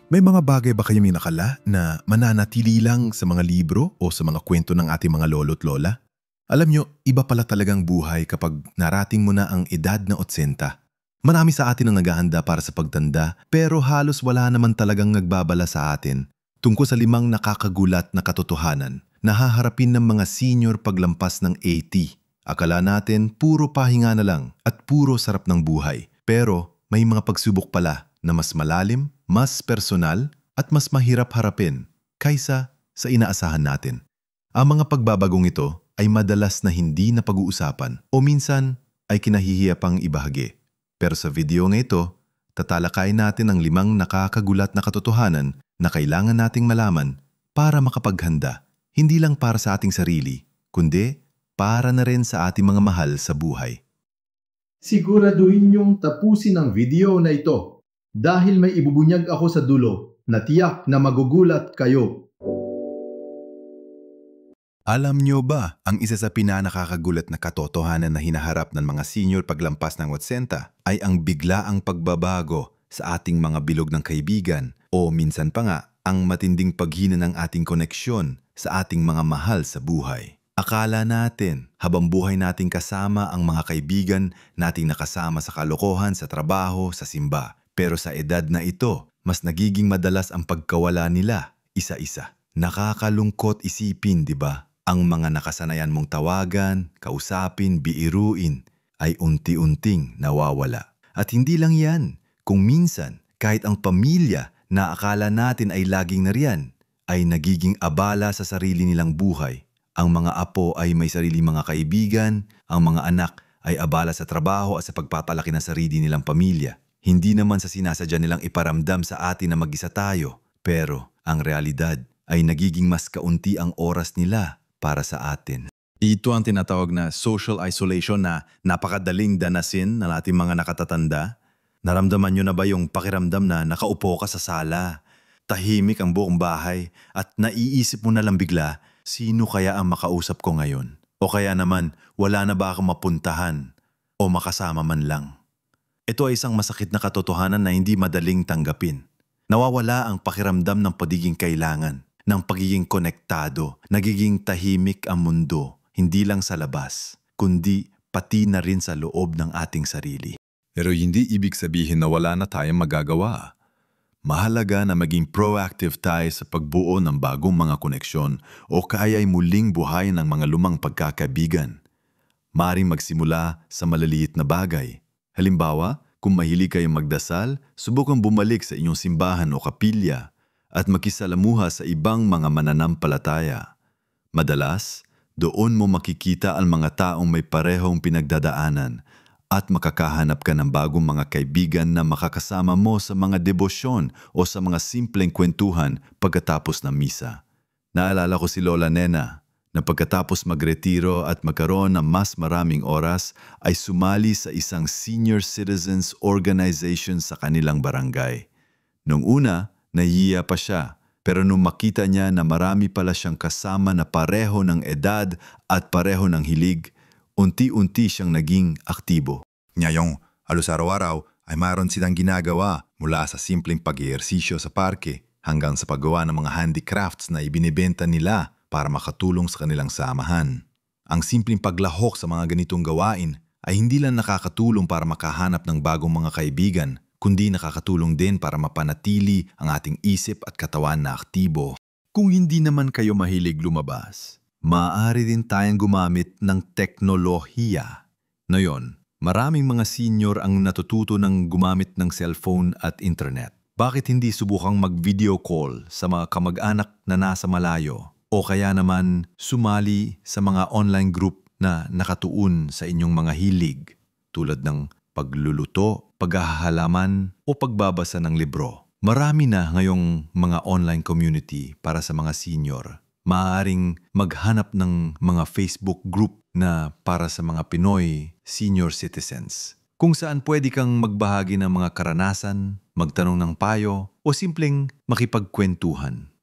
May mga bagay ba kayong minakala na mananatili lang sa mga libro o sa mga kwento ng ating mga lolo't lola? Alam nyo, iba pala talagang buhay kapag narating mo na ang edad na 80. Marami sa atin ang naghahanda para sa pagtanda pero halos wala naman talagang nagbabala sa atin tungkol sa 5 nakakagulat na katotohanan na haharapin ng mga senior paglampas ng 80. Akala natin puro pahinga na lang at puro sarap ng buhay. Pero may mga pagsubok pala na mas malalim, mas personal at mas mahirap harapin kaysa sa inaasahan natin. Ang mga pagbabagong ito ay madalas na hindi na pag-uusapan o minsan ay kinahihiya pang ibahagi. Pero sa video ng ito, tatalakayin natin ang 5 nakakagulat na katotohanan na kailangan nating malaman para makapaghanda, hindi lang para sa ating sarili, kundi para na rin sa ating mga mahal sa buhay. Siguraduhin niyong tapusin ang video na ito dahil may ibubunyag ako sa dulo na tiyak na magugulat kayo. Alam nyo ba ang isa sa pinanakakagulat na katotohanan na hinaharap ng mga senior paglampas ng 80 ay ang biglaang pagbabago sa ating mga bilog ng kaibigan o minsan pa nga ang matinding paghina ng ating koneksyon sa ating mga mahal sa buhay. Akala natin habang buhay nating kasama ang mga kaibigan nating nakasama sa kalokohan, sa trabaho, sa simba. Pero sa edad na ito, mas nagiging madalas ang pagkawala nila isa-isa. Nakakalungkot isipin, di ba? Ang mga nakasanayan mong tawagan, kausapin, biiruin ay unti-unting nawawala. At hindi lang yan, kung minsan kahit ang pamilya na akala natin ay laging nariyan ay nagiging abala sa sarili nilang buhay. Ang mga apo ay may sariling mga kaibigan, ang mga anak ay abala sa trabaho at sa pagpapalaki ng sarili nilang pamilya. Hindi naman sa sinasadya nilang iparamdam sa atin na mag-isa tayo, pero ang realidad ay nagiging mas kaunti ang oras nila para sa atin. Ito ang tinatawag na social isolation na napakadaling danasin ng ating mga nakatatanda. Naramdaman nyo na ba yung pakiramdam na nakaupo ka sa sala, tahimik ang buong bahay at naiisip mo na lang bigla, sino kaya ang makausap ko ngayon? O kaya naman, wala na ba akong mapuntahan o makasama man lang? Ito ay isang masakit na katotohanan na hindi madaling tanggapin. Nawawala ang pakiramdam ng pagiging kailangan, ng pagiging konektado, nagiging tahimik ang mundo, hindi lang sa labas, kundi pati na rin sa loob ng ating sarili. Pero hindi ibig sabihin na wala na tayong magagawa. Mahalaga na maging proactive tayo sa pagbuo ng bagong mga koneksyon o kaya ay muling buhay ng mga lumang pagkakaibigan. Maaaring magsimula sa maliliit na bagay. Halimbawa, kung mahilig kayong magdasal, subukang bumalik sa inyong simbahan o kapilya at makisalamuha sa ibang mga mananampalataya. Madalas, doon mo makikita ang mga taong may parehong pinagdadaanan at makakahanap ka ng bagong mga kaibigan na makakasama mo sa mga debosyon o sa mga simpleng kwentuhan pagkatapos ng misa. Naalala ko si Lola Nena na pagkatapos magretiro at magkaroon ng mas maraming oras ay sumali sa isang senior citizens organization sa kanilang barangay. Nung una, nahihiya pa siya, pero nung makita niya na marami pala siyang kasama na pareho ng edad at pareho ng hilig, unti-unti siyang naging aktibo. Ngayong halos araw-araw ay mayroon silang ginagawa mula sa simpleng pag-ehersisyo sa parke hanggang sa paggawa ng mga handicrafts na ibinibenta nila para makatulong sa kanilang samahan. Ang simpleng paglahok sa mga ganitong gawain ay hindi lang nakakatulong para makahanap ng bagong mga kaibigan, kundi nakakatulong din para mapanatili ang ating isip at katawan na aktibo. Kung hindi naman kayo mahilig lumabas, maaari din tayong gumamit ng teknolohiya. Ngayon, maraming mga senior ang natututo ng gumamit ng cellphone at internet. Bakit hindi subukang mag-video call sa mga kamag-anak na nasa malayo? O kaya naman sumali sa mga online group na nakatuon sa inyong mga hilig tulad ng pagluluto, paghahalaman o pagbabasa ng libro. Marami na ngayong mga online community para sa mga senior. Maaaring maghanap ng mga Facebook group na para sa mga Pinoy senior citizens, kung saan pwede kang magbahagi ng mga karanasan, magtanong ng payo o simpleng makipagkwentuhan.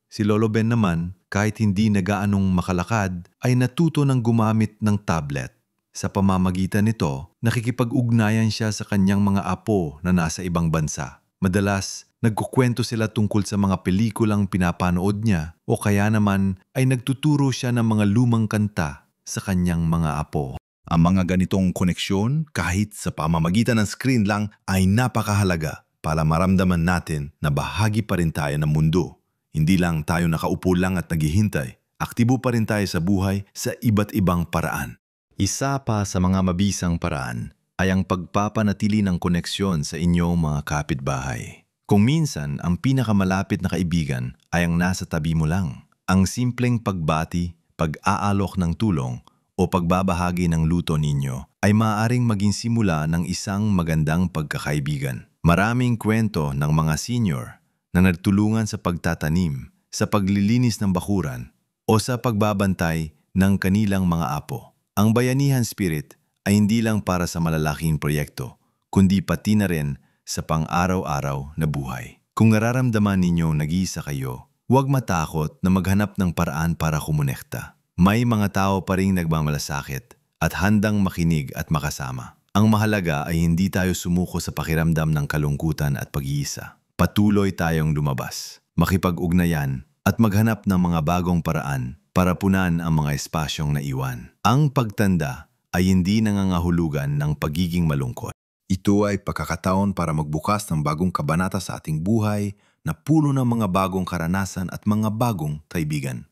Si Lolo Ben naman, kahit hindi na gaanong makalakad, ay natuto ng gumamit ng tablet. Sa pamamagitan nito, nakikipag-ugnayan siya sa kanyang mga apo na nasa ibang bansa. Madalas, Nagkukwento sila tungkol sa mga pelikulang pinapanood niya o kaya naman ay nagtuturo siya ng mga lumang kanta sa kanyang mga apo. Ang mga ganitong koneksyon kahit sa pamamagitan ng screen lang ay napakahalaga para maramdaman natin na bahagi pa rin tayo ng mundo. Hindi lang tayo nakaupo lang at naghihintay. Aktibo pa rin tayo sa buhay sa iba't ibang paraan. Isa pa sa mga mabisang paraan ay ang pagpapanatili ng koneksyon sa inyong mga kapitbahay. Kung minsan, ang pinakamalapit na kaibigan ay ang nasa tabi mo lang. Ang simpleng pagbati, pag-aalok ng tulong, o pagbabahagi ng luto ninyo ay maaaring maging simula ng isang magandang pagkakaibigan. Maraming kwento ng mga senior na nagtulungan sa pagtatanim, sa paglilinis ng bakuran, o sa pagbabantay ng kanilang mga apo. Ang bayanihan spirit ay hindi lang para sa malalaking proyekto, kundi pati na rin sa pang-araw-araw na buhay. Kung nararamdaman ninyong nag-iisa kayo, huwag matakot na maghanap ng paraan para kumonekta. May mga tao pa ring nagmamalasakit at handang makinig at makasama. Ang mahalaga ay hindi tayo sumuko sa pakiramdam ng kalungkutan at pag-iisa. Patuloy tayong lumabas, makipag-ugnayan at maghanap ng mga bagong paraan para punan ang mga espasyong naiwan. Ang pagtanda ay hindi nangangahulugan ng pagiging malungkot. Ito ay pagkakataon para magbukas ng bagong kabanata sa ating buhay na puno ng mga bagong karanasan at mga bagong kaibigan.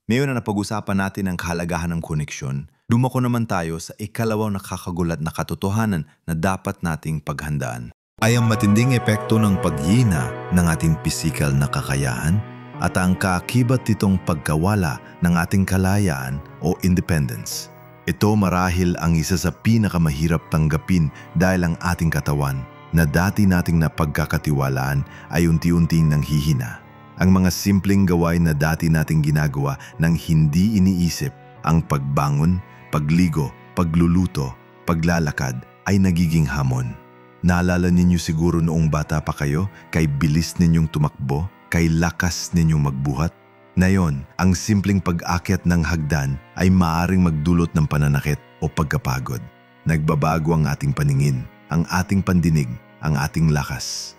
Ngayon na napag-usapan natin ang kahalagahan ng koneksyon, dumako naman tayo sa ikalawang nakakagulat na katotohanan na dapat nating paghandaan. Ay ang matinding epekto ng paghina ng ating pisikal na kakayahan at ang kaakibat nitong pagkawala ng ating kalayaan o independence. Ito marahil ang isa sa pinakamahirap tanggapin dahil ang ating katawan na dati nating napagkakatiwalaan ay unti-unting nanghihina. Ang mga simpleng gawain na dati nating ginagawa nang hindi iniisip, ang pagbangon, pagligo, pagluluto, paglalakad ay nagiging hamon. Naalala ninyo siguro noong bata pa kayo, kay bilis ninyong tumakbo, kay lakas ninyong magbuhat? Ngayon, ang simpleng pag-akyat ng hagdan ay maaaring magdulot ng pananakit o pagkapagod. Nagbabago ang ating paningin, ang ating pandinig, ang ating lakas.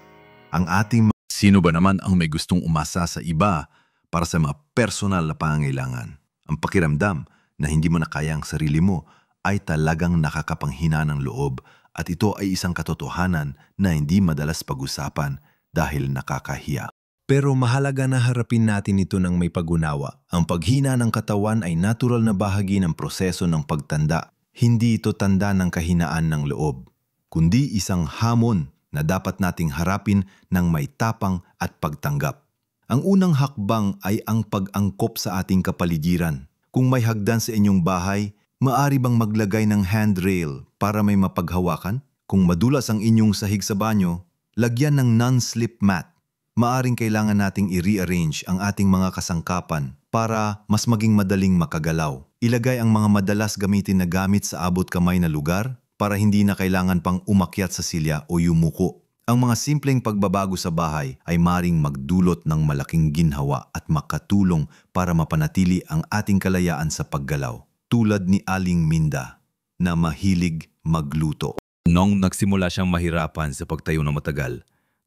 Ang ating sino ba naman ang may gustong umasa sa iba para sa mga personal na pangangailangan? Ang pakiramdam na hindi mo na kaya ang sarili mo ay talagang nakakapanghina ng loob at ito ay isang katotohanan na hindi madalas pag-usapan dahil nakakahiya. Pero mahalaga na harapin natin ito ng may pag-unawa. Ang paghina ng katawan ay natural na bahagi ng proseso ng pagtanda. Hindi ito tanda ng kahinaan ng loob, kundi isang hamon na dapat nating harapin ng may tapang at pagtanggap. Ang unang hakbang ay ang pag-angkop sa ating kapaligiran. Kung may hagdan sa inyong bahay, maaari bang maglagay ng handrail para may mapaghawakan? Kung madulas ang inyong sahig sa banyo, lagyan ng non-slip mat. Maaring kailangan nating i-rearrange ang ating mga kasangkapan para mas maging madaling makagalaw. Ilagay ang mga madalas gamitin na gamit sa abot kamay na lugar para hindi na kailangan pang umakyat sa silya o yumuko. Ang mga simpleng pagbabago sa bahay ay maring magdulot ng malaking ginhawa at makatulong para mapanatili ang ating kalayaan sa paggalaw. Tulad ni Aling Minda na mahilig magluto. Nung nagsimula siyang mahirapan sa pagtayo ng matagal,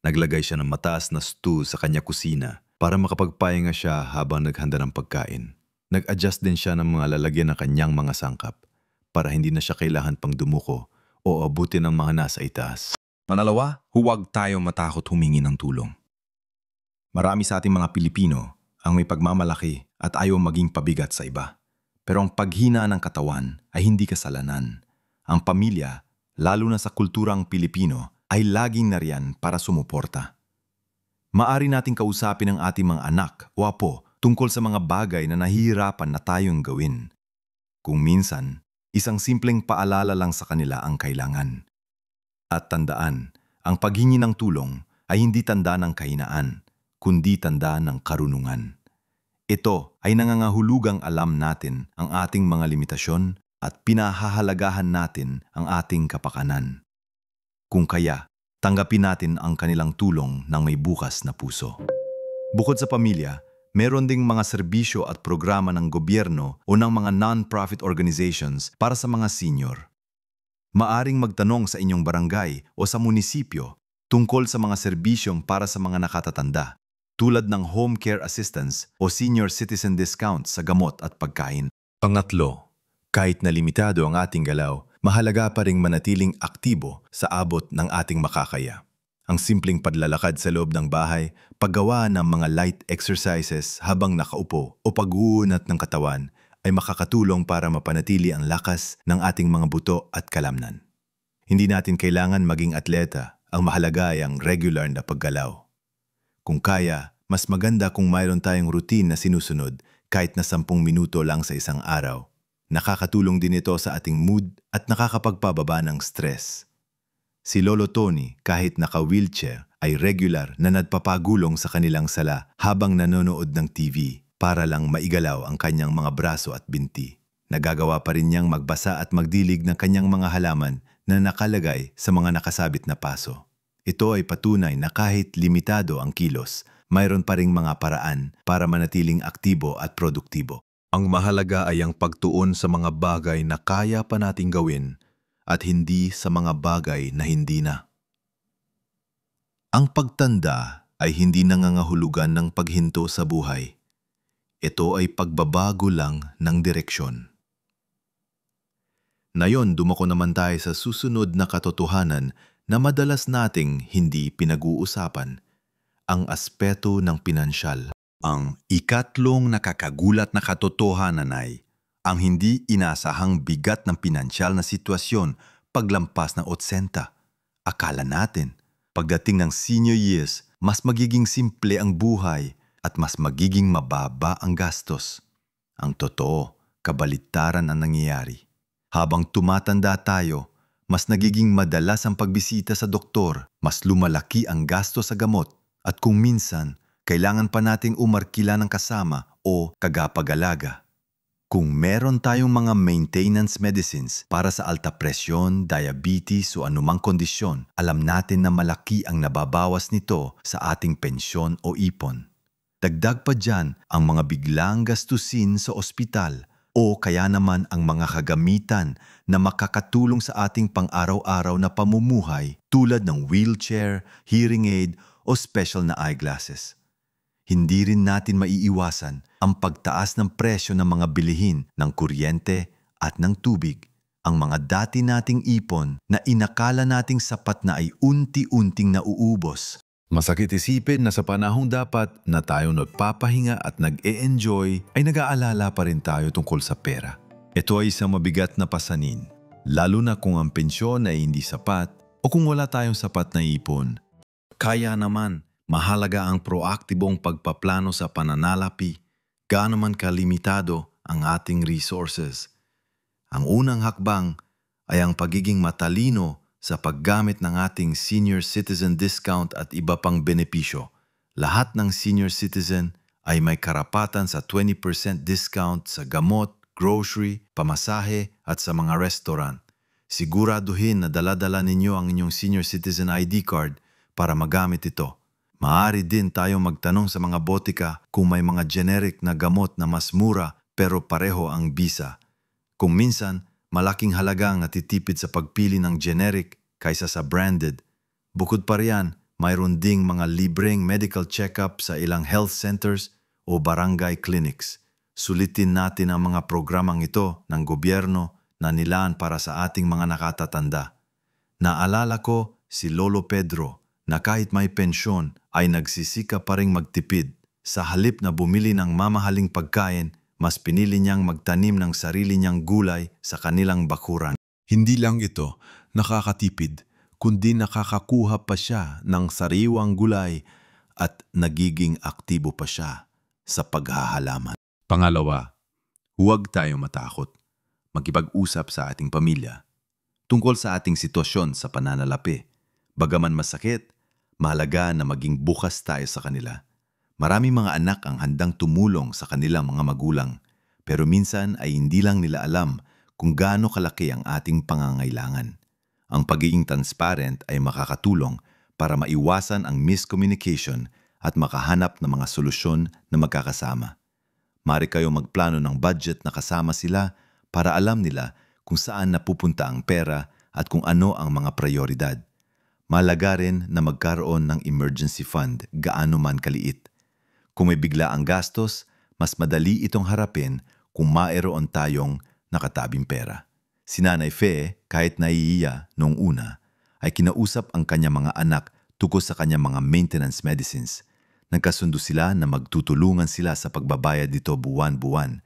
naglagay siya ng mataas na stool sa kanya kusina para makapagpahinga siya habang naghanda ng pagkain. Nag-adjust din siya ng mga lalagyan ng kanyang mga sangkap para hindi na siya kailangan pang dumuko o abutin ng mga nasa itaas. Manalawa, huwag tayong matakot humingi ng tulong. Marami sa ating mga Pilipino ang may pagmamalaki at ayaw maging pabigat sa iba. Pero ang paghina ng katawan ay hindi kasalanan. Ang pamilya, lalo na sa kulturang Pilipino, ay laging nariyan para sumuporta. Maari nating kausapin ang ating mga anak o apo tungkol sa mga bagay na nahihirapan na tayong gawin. Kung minsan, isang simpleng paalala lang sa kanila ang kailangan. At tandaan, ang paghingi ng tulong ay hindi tanda ng kahinaan, kundi tanda ng karunungan. Ito ay nangangahulugang alam natin ang ating mga limitasyon at pinahahalagahan natin ang ating kapakanan. Kung kaya, tanggapin natin ang kanilang tulong ng may bukas na puso. Bukod sa pamilya, meron ding mga serbisyo at programa ng gobyerno o ng mga non-profit organizations para sa mga senior. Maaring magtanong sa inyong barangay o sa munisipyo tungkol sa mga serbisyong para sa mga nakatatanda, tulad ng home care assistance o senior citizen discount sa gamot at pagkain. Pangatlo, kahit na limitado ang ating galaw, mahalaga pa ring manatiling aktibo sa abot ng ating makakaya. Ang simpleng padlalakad sa loob ng bahay, paggawa ng mga light exercises habang nakaupo o pag-uunat ng katawan ay makakatulong para mapanatili ang lakas ng ating mga buto at kalamnan. Hindi natin kailangan maging atleta, ang mahalaga ay ang regular na paggalaw. Kung kaya, mas maganda kung mayroon tayong routine na sinusunod kahit na 10 minuto lang sa isang araw. Nakakatulong din ito sa ating mood at nakakapagpababa ng stress. Si Lolo Tony, kahit naka-wheelchair, ay regular na nagpapagulong sa kanilang sala habang nanonood ng TV para lang maigalaw ang kanyang mga braso at binti. Nagagawa pa rin niyang magbasa at magdilig ng kanyang mga halaman na nakalagay sa mga nakasabit na paso. Ito ay patunay na kahit limitado ang kilos, mayroon pa ring mga paraan para manatiling aktibo at produktibo. Ang mahalaga ay ang pagtuon sa mga bagay na kaya pa nating gawin at hindi sa mga bagay na hindi na. Ang pagtanda ay hindi nangangahulugan ng paghinto sa buhay. Ito ay pagbabago lang ng direksyon. Ngayon, dumako naman tayo sa susunod na katotohanan na madalas nating hindi pinag-uusapan, ang aspeto ng pinansyal. Ang ikatlong nakakagulat na katotohanan ay ang hindi inasahang bigat ng pinansyal na sitwasyon paglampas ng 80. Akala natin, pagdating ng senior years, mas magiging simple ang buhay at mas magiging mababa ang gastos. Ang totoo, kabaliktaran ang nangyayari. Habang tumatanda tayo, mas nagiging madalas ang pagbisita sa doktor, mas lumalaki ang gasto sa gamot, at kung minsan, kailangan pa nating umarkila ng kasama o kagapag-alaga. Kung meron tayong mga maintenance medicines para sa alta presyon, diabetes o anumang kondisyon, alam natin na malaki ang nababawas nito sa ating pensyon o ipon. Dagdag pa dyan ang mga biglang gastusin sa ospital o kaya naman ang mga kagamitan na makakatulong sa ating pang-araw-araw na pamumuhay tulad ng wheelchair, hearing aid o special na eyeglasses. Hindi rin natin maiiwasan ang pagtaas ng presyo ng mga bilihin ng kuryente at ng tubig. Ang mga dati nating ipon na inakala nating sapat na ay unti-unting nauubos. Masakit isipin na sa panahong dapat na tayo nagpapahinga at nag-e-enjoy ay nag-aalala pa rin tayo tungkol sa pera. Ito ay isang mabigat na pasanin, lalo na kung ang pensyon ay hindi sapat o kung wala tayong sapat na ipon. Kaya naman, mahalaga ang proaktibong pagpaplano sa pananalapi, gaano man kalimitado ang ating resources. Ang unang hakbang ay ang pagiging matalino sa paggamit ng ating senior citizen discount at iba pang benepisyo. Lahat ng senior citizen ay may karapatan sa 20% discount sa gamot, grocery, pamasahe at sa mga restaurant. Siguraduhin na dala-dala ninyo ang inyong senior citizen ID card para magamit ito. Maaari din tayong magtanong sa mga botika kung may mga generic na gamot na mas mura pero pareho ang bisa. Kung minsan, malaking halaga ang natitipid sa pagpili ng generic kaysa sa branded. Bukod pa riyan, mayroon ding mga libreng medical check-up sa ilang health centers o barangay clinics. Sulitin natin ang mga programang ito ng gobyerno na nilaan para sa ating mga nakatatanda. Naalala ko si Lolo Pedro na kahit may pensyon ay nagsisika pa ring magtipid. Sa halip na bumili ng mamahaling pagkain, mas pinili niyang magtanim ng sarili niyang gulay sa kanilang bakuran. Hindi lang ito nakakatipid, kundi nakakakuha pa siya ng sariwang gulay at nagiging aktibo pa siya sa paghahalaman. Pangalawa, huwag tayong matakot makipag-usap sa ating pamilya tungkol sa ating sitwasyon sa pananalapi. Bagaman masakit, mahalaga na maging bukas tayo sa kanila. Maraming mga anak ang handang tumulong sa kanilang mga magulang, pero minsan ay hindi lang nila alam kung gaano kalaki ang ating pangangailangan. Ang pagiging transparent ay makakatulong para maiwasan ang miscommunication at makahanap ng mga solusyon na magkakasama. Maaari kayo magplano ng budget na kasama sila para alam nila kung saan napupunta ang pera at kung ano ang mga prioridad. Mahalaga rin na magkaroon ng emergency fund gaano man kaliit. Kung may bigla ang gastos, mas madali itong harapin kung mayroon tayong nakatabing pera. Si Nanay Fe, kahit naiiya noong una, ay kinausap ang kanyang mga anak tungkol sa kanyang mga maintenance medicines. Nagkasundo sila na magtutulungan sila sa pagbabayad dito buwan-buwan.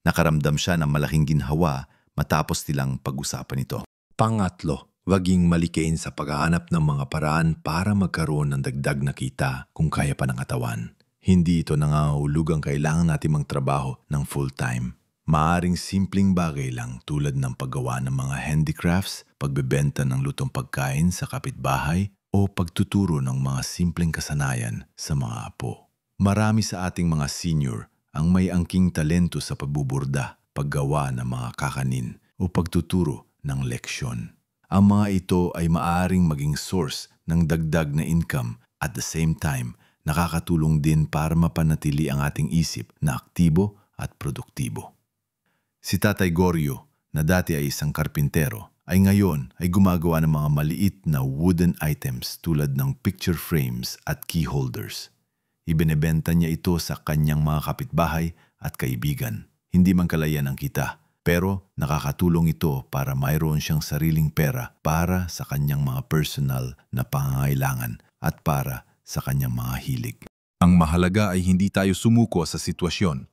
Nakaramdam siya ng malaking ginhawa matapos nilang pag-usapan ito. Pangatlo, waging malikein sa paghahanap ng mga paraan para magkaroon ng dagdag na kita kung kaya pa ng katawan. Hindi ito nangangahulugang kailangan natin magtrabaho ng full-time. Maaring simpleng bagay lang tulad ng paggawa ng mga handicrafts, pagbebenta ng lutong pagkain sa kapitbahay, o pagtuturo ng mga simpleng kasanayan sa mga apo. Marami sa ating mga senior ang may angking talento sa pagbuburda, paggawa ng mga kakanin o pagtuturo ng leksyon. Ang mga ito ay maaaring maging source ng dagdag na income at the same time nakakatulong din para mapanatili ang ating isip na aktibo at produktibo. Si Tatay Goryo, na dati ay isang karpintero, ay ngayon ay gumagawa ng mga maliit na wooden items tulad ng picture frames at key holders. Ibinebenta niya ito sa kanyang mga kapitbahay at kaibigan. Hindi man kalayan ang kita, pero nakakatulong ito para mayroon siyang sariling pera para sa kanyang mga personal na pangangailangan at para sa kanyang mga hilig. Ang mahalaga ay hindi tayo sumuko sa sitwasyon.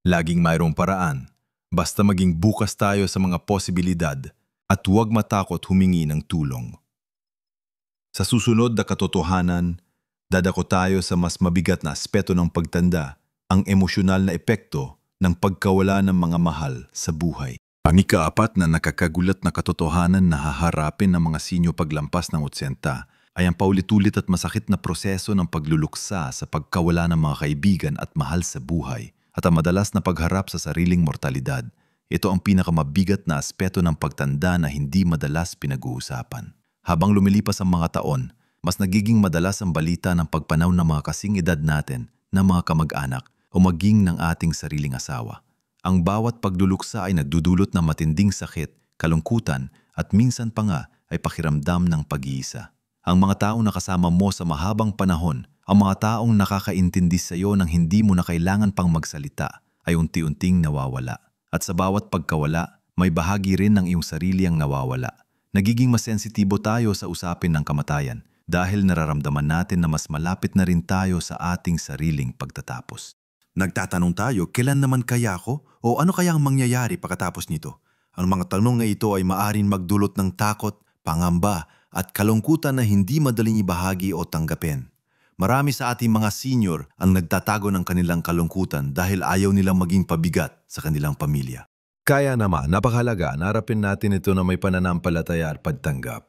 Laging mayroong paraan, basta maging bukas tayo sa mga posibilidad at huwag matakot humingi ng tulong. Sa susunod na katotohanan, dadako tayo sa mas mabigat na aspeto ng pagtanda, ang emosyonal na epekto ng pagkawala ng mga mahal sa buhay. Ang ikaapat na nakakagulat na katotohanan na haharapin ng mga sinyo paglampas ng 80 ay ang paulit-ulit at masakit na proseso ng pagluluksa sa pagkawala ng mga kaibigan at mahal sa buhay at ang madalas na pagharap sa sariling mortalidad. Ito ang pinakamabigat na aspeto ng pagtanda na hindi madalas pinag-uusapan. Habang lumilipas ang mga taon, mas nagiging madalas ang balita ng pagpanaw ng mga kasing edad natin, ng mga kamag-anak o maging ng ating sariling asawa. Ang bawat pagluluksa ay nagdudulot ng matinding sakit, kalungkutan at minsan pa nga ay pakiramdam ng pag-iisa. Ang mga taong nakasama mo sa mahabang panahon, ang mga taong nakakaintindi sa iyo nang hindi mo na kailangan pang magsalita ay unti-unting nawawala. At sa bawat pagkawala, may bahagi rin ng iyong sarili ang nawawala. Nagiging mas sensitibo tayo sa usapin ng kamatayan dahil nararamdaman natin na mas malapit na rin tayo sa ating sariling pagtatapos. Nagtatanong tayo, kailan naman kaya ako? O ano kaya ang mangyayari pagkatapos nito? Ang mga tanong na ito ay maaaring magdulot ng takot, pangamba at kalungkutan na hindi madaling ibahagi o tanggapin. Marami sa ating mga senior ang nagtatago ng kanilang kalungkutan dahil ayaw nilang maging pabigat sa kanilang pamilya. Kaya naman, napakahalaga na harapin natin ito na may pananampalataya at pagtanggap.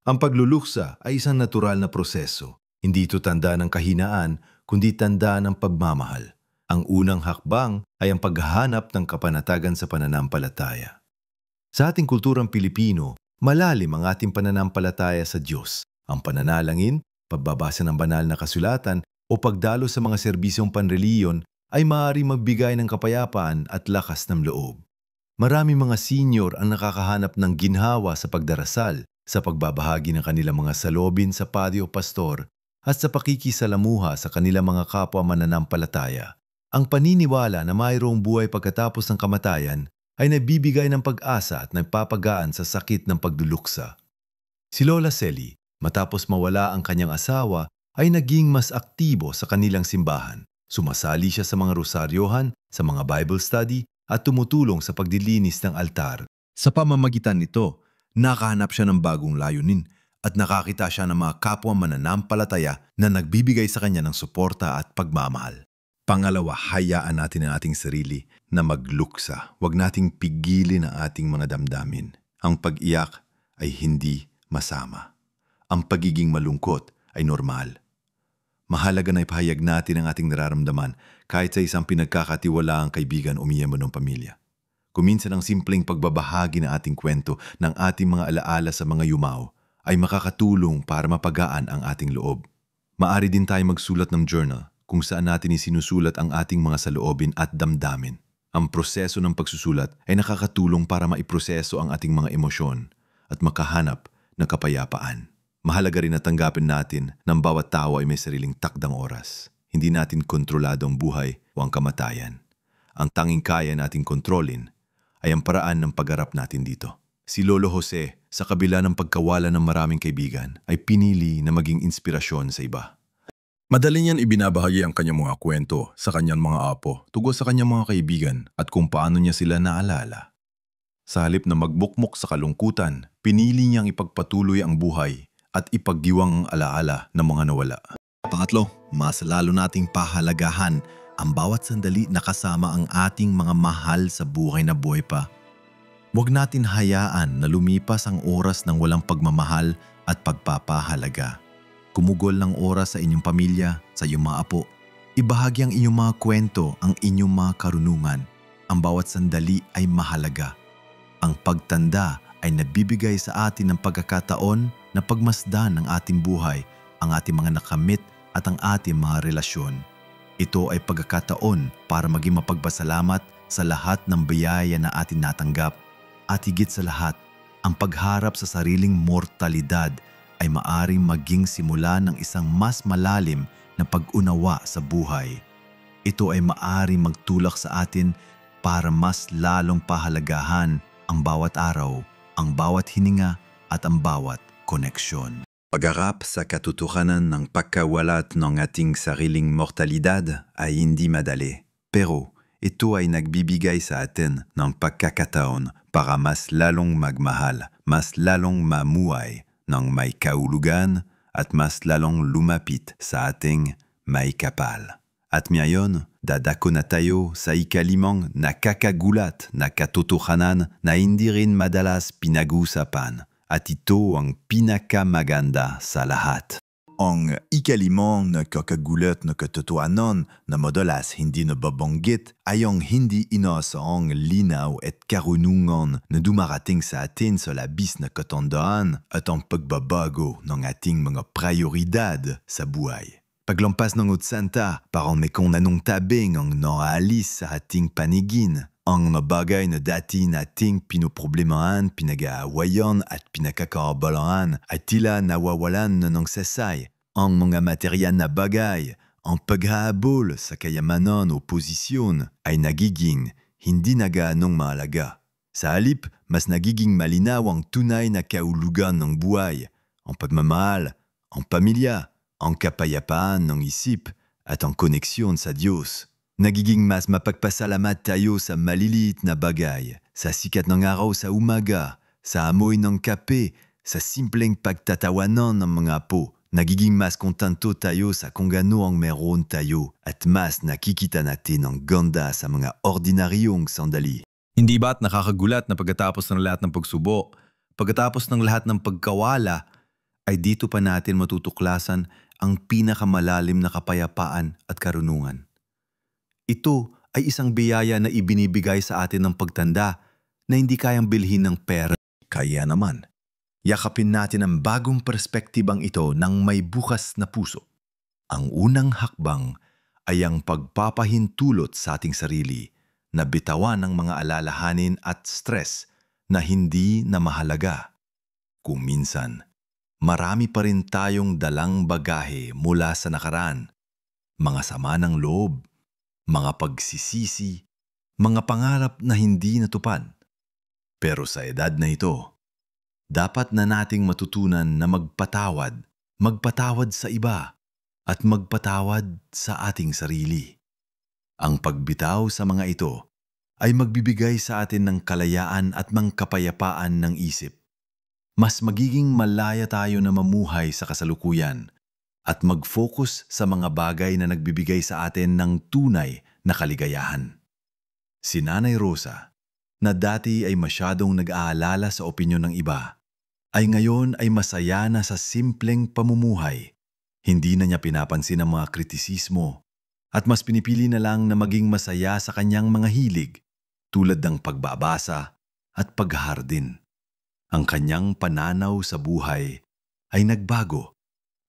Ang pagluluksa ay isang natural na proseso. Hindi ito tanda ng kahinaan, kundi tanda ng pagmamahal. Ang unang hakbang ay ang paghahanap ng kapanatagan sa pananampalataya. Sa ating kulturang Pilipino, malalim ang ating pananampalataya sa Diyos. Ang pananalangin, pagbabasa ng banal na kasulatan o pagdalo sa mga serbisyong panreliyon ay maaaring magbigay ng kapayapaan at lakas ng loob. Maraming mga senior ang nakakahanap ng ginhawa sa pagdarasal, sa pagbabahagi ng kanilang mga salobin sa patio pastor at sa pakikisalamuha sa kanilang mga kapwa mananampalataya. Ang paniniwala na mayroong buhay pagkatapos ng kamatayan ay nabibigay ng pag-asa at nagpapagaan sa sakit ng pagduluksa. Si Lola Celi, matapos mawala ang kanyang asawa, ay naging mas aktibo sa kanilang simbahan. Sumasali siya sa mga rosaryohan, sa mga Bible study, at tumutulong sa pagdilinis ng altar. Sa pamamagitan nito, nakahanap siya ng bagong layunin at nakakita siya ng mga kapwa mananampalataya na nagbibigay sa kanya ng suporta at pagmamahal. Pangalawa, hayaan natin ang ating sarili na magluksa. Huwag nating pigilin ang ating mga damdamin. Ang pag-iyak ay hindi masama. Ang pagiging malungkot ay normal. Mahalaga na ipahayag natin ang ating nararamdaman kahit sa isang pinagkakatiwalaang kaibigan o miyembro ng pamilya. Kuminsan ang simpleng pagbabahagi ng ating kwento ng ating mga alaala sa mga yumao ay makakatulong para mapagaan ang ating loob. Maari din tayo magsulat ng journal kung saan natin isinusulat ang ating mga saloobin at damdamin. Ang proseso ng pagsusulat ay nakakatulong para maiproseso ang ating mga emosyon at makahanap ng kapayapaan. Mahalaga rin na tanggapin natin na ang bawat tao ay may sariling takdang oras. Hindi natin kontrolado ang buhay o ang kamatayan. Ang tanging kaya nating kontrolin ay ang paraan ng pagharap natin dito. Si Lolo Jose, sa kabila ng pagkawala ng maraming kaibigan, ay pinili na maging inspirasyon sa iba. Madali niyan ibinabahagi ang kanyang mga kwento sa kanyang mga apo tungkol sa kanyang mga kaibigan at kung paano niya sila naalala. Sa halip na magbukmok sa kalungkutan, pinili niyang ipagpatuloy ang buhay at ipaggiwang ang alaala ng mga nawala. Pangatlo, mas lalo nating pahalagahan ang bawat sandali na kasama ang ating mga mahal sa buhay na buhay pa. Huwag natin hayaan na lumipas ang oras ng walang pagmamahal at pagpapahalaga. Kumugol ng oras sa inyong pamilya, sa iyong mga apo. Ibahagi ang inyong mga kwento, ang inyong mga karunungan. Ang bawat sandali ay mahalaga. Ang pagtanda ay nabibigay sa atin ng pagkakataon na pagmasdan ang ating buhay, ang ating mga nakamit at ang ating mga relasyon. Ito ay pagkakataon para maging mapagpasalamat sa lahat ng biyaya na atin natanggap. At higit sa lahat, ang pagharap sa sariling mortalidad ay maaring maging simula ng isang mas malalim na pag-unawa sa buhay. Ito ay maaring magtulak sa atin para mas lalong pahalagahan ang bawat araw, ang bawat hininga at ang bawat koneksyon. Pagharap sa katotohanan ng pagkawalat ng ating sariling mortalidad ay hindi madali. Pero ito ay nagbibigay sa atin ng pagkakataon para mas lalong magmahal, mas lalong mamuhay ng may kaulugan at mas lalong lumapit sa ating may kapal. At ngayon, dadako na tayo sa ikalimang nakakagulat na katotohanan na hindi rin madalas pinag-usapan. At ito ang pinakamaganda sa lahat. Ang ikalimang nakakagulat na katotohanan na madalas hindi nababanggit ay ang hindi inaasahang linaw at karunungan na dumarating sa atin sa labis na katandaan at ang pagbabago ng ating mga prioridad sa buhay. Paglampas ng 80, parang may kung anong tabing ang naalis sa ating paningin. Ang mga bagay na dati nating pinoproblemahan, pinag-aawayan at pinagkakaabalahan ay tila nawawalan na ng sasay. Ang mga material na bagay, ang paghahabol sa kayamanan o posisyon ay nagiging hindi na gaanong mahalaga. Sa halip, mas nagiging malinaw ang tunay na kaulugan ng buhay, ang pagmamahal, ang pamilya, ang kapayapaan ng isip at ang koneksyon sa Diyos. Nagiging mas mapagpasalamat tayo sa maliliit na bagay, sa sikat ng araw sa umaga, sa amoy ng kape, sa simpleng pagtatawanan ng mga apo. Nagiging mas kontento tayo sa kung ano ang meron tayo at mas nakikita natin ang ganda sa mga ordinaryong sandali. Hindi ba't nakakagulat na pagkatapos ng lahat ng pagsubok, pagkatapos ng lahat ng pagkawala, ay dito pa natin matutuklasan ang pinakamalalim na kapayapaan at karunungan. Ito ay isang biyaya na ibinibigay sa atin ng pagtanda na hindi kayang bilhin ng pera. Kaya naman, yakapin natin ang bagong perspektibang ito ng may bukas na puso. Ang unang hakbang ay ang pagpapahintulot sa ating sarili na bitawan ng mga alalahanin at stress na hindi na mahalaga. Kung minsan, marami pa rin tayong dalang bagahe mula sa nakaraan, mga sama ng loob, mga pagsisisi, mga pangarap na hindi natupad. Pero sa edad na ito, dapat na nating matutunan na magpatawad sa iba, at magpatawad sa ating sarili. Ang pagbitaw sa mga ito ay magbibigay sa atin ng kalayaan at mga kapayapaan ng isip. Mas magiging malaya tayo na mamuhay sa kasalukuyan at mag-focus sa mga bagay na nagbibigay sa atin ng tunay na kaligayahan. Si Nanay Rosa, na dati ay masyadong nag-aalala sa opinyon ng iba, ay ngayon ay masaya na sa simpleng pamumuhay. Hindi na niya pinapansin ang mga kritisismo at mas pinipili na lang na maging masaya sa kanyang mga hilig tulad ng pagbabasa at paghahardin. Ang kanyang pananaw sa buhay ay nagbago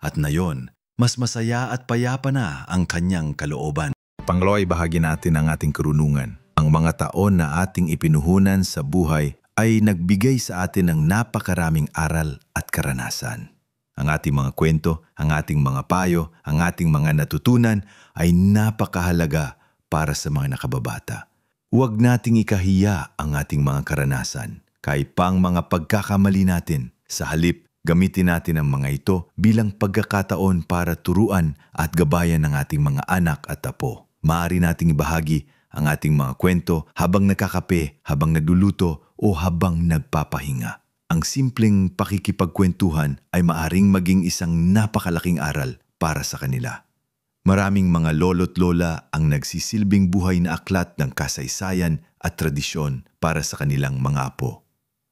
at nayon mas masaya at payapa na ang kanyang kalooban. Pangalawa ay bahagi natin ang ating karunungan. Ang mga taon na ating ipinuhunan sa buhay ay nagbigay sa atin ng napakaraming aral at karanasan. Ang ating mga kwento, ang ating mga payo, ang ating mga natutunan ay napakahalaga para sa mga nakababata. Huwag nating ikahiya ang ating mga karanasan, kahit pang mga pagkakamali natin. Sa halip, gamitin natin ang mga ito bilang pagkakataon para turuan at gabayan ng ating mga anak at apo. Maaari nating ibahagi ang ating mga kwento habang nakakape, habang nagluluto o habang nagpapahinga. Ang simpleng pakikipagkwentuhan ay maaring maging isang napakalaking aral para sa kanila. Maraming mga lolo't lola ang nagsisilbing buhay na aklat ng kasaysayan at tradisyon para sa kanilang mga apo.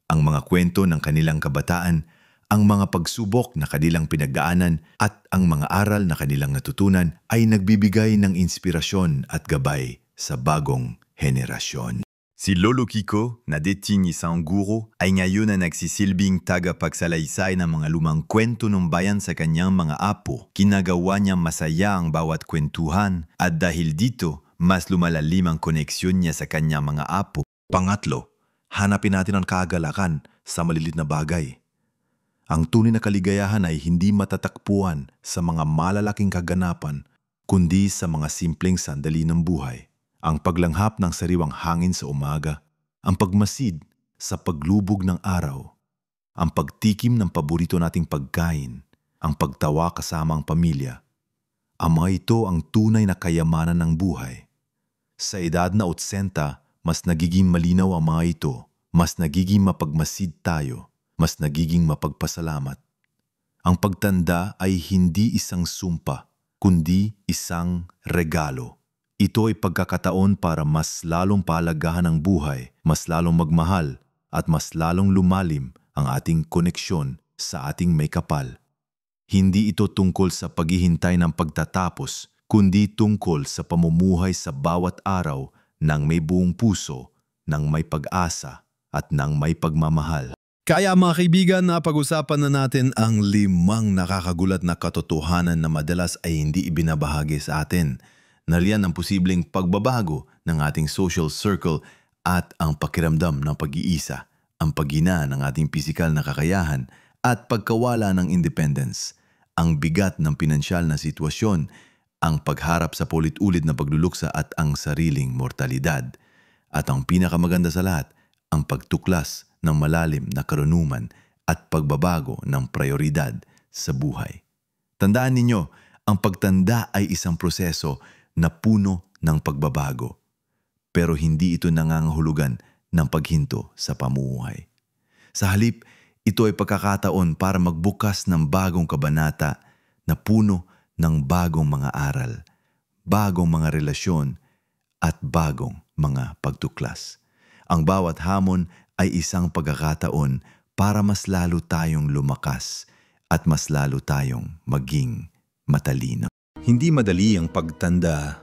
Ang mga kwento ng kanilang kabataan, ang mga pagsubok na kanilang pinagdaanan at ang mga aral na kanilang natutunan ay nagbibigay ng inspirasyon at gabay sa bagong henerasyon. Si Lolo Kiko, na dating isang guro, ay ngayon na nagsisilbing tagapagsalaysay ng mga lumang kwento ng bayan sa kanyang mga apo. Kinagawa niya masaya ang bawat kwentuhan at dahil dito, mas lumalalim ang koneksyon niya sa kanyang mga apo. Pangatlo, hanapin natin ang kagalakan sa malilit na bagay. Ang tunay na kaligayahan ay hindi matatakpuan sa mga malalaking kaganapan, kundi sa mga simpleng sandali ng buhay. Ang paglanghap ng sariwang hangin sa umaga, ang pagmasid sa paglubog ng araw, ang pagtikim ng paborito nating pagkain, ang pagtawa kasama ang pamilya. Ang mga ito ang tunay na kayamanan ng buhay. Sa edad na 80, mas nagiging malinaw ang mga ito, mas nagiging mapagmasid tayo, mas nagiging mapagpasalamat. Ang pagtanda ay hindi isang sumpa, kundi isang regalo. Ito ay pagkakataon para mas lalong palagahan ang buhay, mas lalong magmahal, at mas lalong lumalim ang ating koneksyon sa ating may kapal. Hindi ito tungkol sa paghihintay ng pagtatapos, kundi tungkol sa pamumuhay sa bawat araw ng may buong puso, ng may pag-asa, at ng may pagmamahal. Kaya mga kaibigan, napag-usapan na natin ang 5 nakakagulat na katotohanan na madalas ay hindi ibinabahagi sa atin. Nariyan ang posibleng pagbabago ng ating social circle at ang pakiramdam ng pag-iisa, ang paghina ng ating pisikal na kakayahan at pagkawala ng independence, ang bigat ng pinansyal na sitwasyon, ang pagharap sa paulit-ulit na pagluluksa at ang sariling mortalidad. At ang pinakamaganda sa lahat, ang pagtuklas ng malalim na karunungan at pagbabago ng prioridad sa buhay. Tandaan ninyo, ang pagtanda ay isang proseso na puno ng pagbabago. Pero hindi ito nangangahulugan ng paghinto sa pamumuhay. Sa halip, ito ay pagkakataon para magbukas ng bagong kabanata na puno ng bagong mga aral, bagong mga relasyon, at bagong mga pagtuklas. Ang bawat hamon ay isang pagkakataon para mas lalo tayong lumakas at mas lalo tayong maging matalino. Hindi madali ang pagtanda,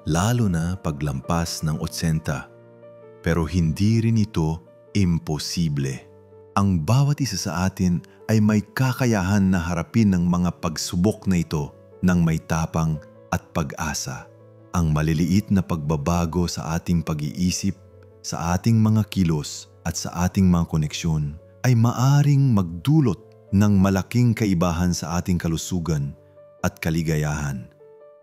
lalo na paglampas ng 80. Pero hindi rin ito imposible. Ang bawat isa sa atin ay may kakayahan na harapin ng mga pagsubok na ito ng may tapang at pag-asa. Ang maliliit na pagbabago sa ating pag-iisip, sa ating mga kilos at sa ating mga koneksyon ay maaring magdulot ng malaking kaibahan sa ating kalusugan at kaligayahan.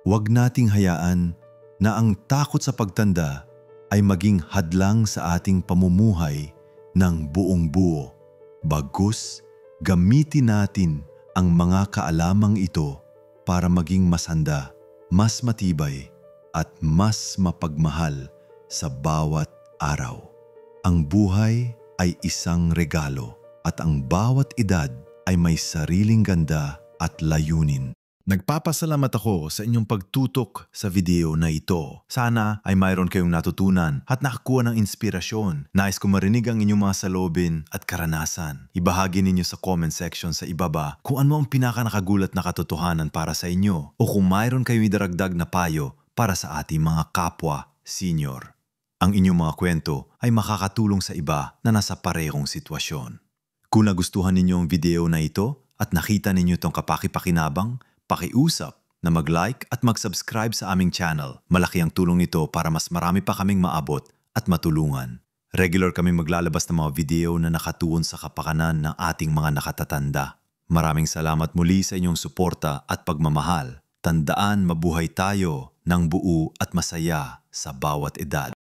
Huwag nating hayaan na ang takot sa pagtanda ay maging hadlang sa ating pamumuhay ng buong buo. Bagkus, gamitin natin ang mga kaalamang ito para maging mas handa, mas matibay, at mas mapagmahal sa bawat araw. Ang buhay ay isang regalo at ang bawat edad ay may sariling ganda at layunin. Nagpapasalamat ako sa inyong pagtutok sa video na ito. Sana ay mayroon kayong natutunan at nakakuha ng inspirasyon. Nais ko marinig ang inyong mga salobin at karanasan. Ibahagi ninyo sa comment section sa ibaba kung ano ang pinakanakagulat na katotohanan para sa inyo o kung mayroon kayong idaragdag na payo para sa ating mga kapwa senior. Ang inyong mga kwento ay makakatulong sa iba na nasa parehong sitwasyon. Kung nagustuhan ninyo ang video na ito at nakita ninyo itong kapaki-pakinabang, pakiusap na mag-like at mag-subscribe sa aming channel. Malaki ang tulong nito para mas marami pa kaming maabot at matulungan. Regular kaming maglalabas ng mga video na nakatuon sa kapakanan ng ating mga nakatatanda. Maraming salamat muli sa inyong suporta at pagmamahal. Tandaan, mabuhay tayo ng buo at masaya sa bawat edad.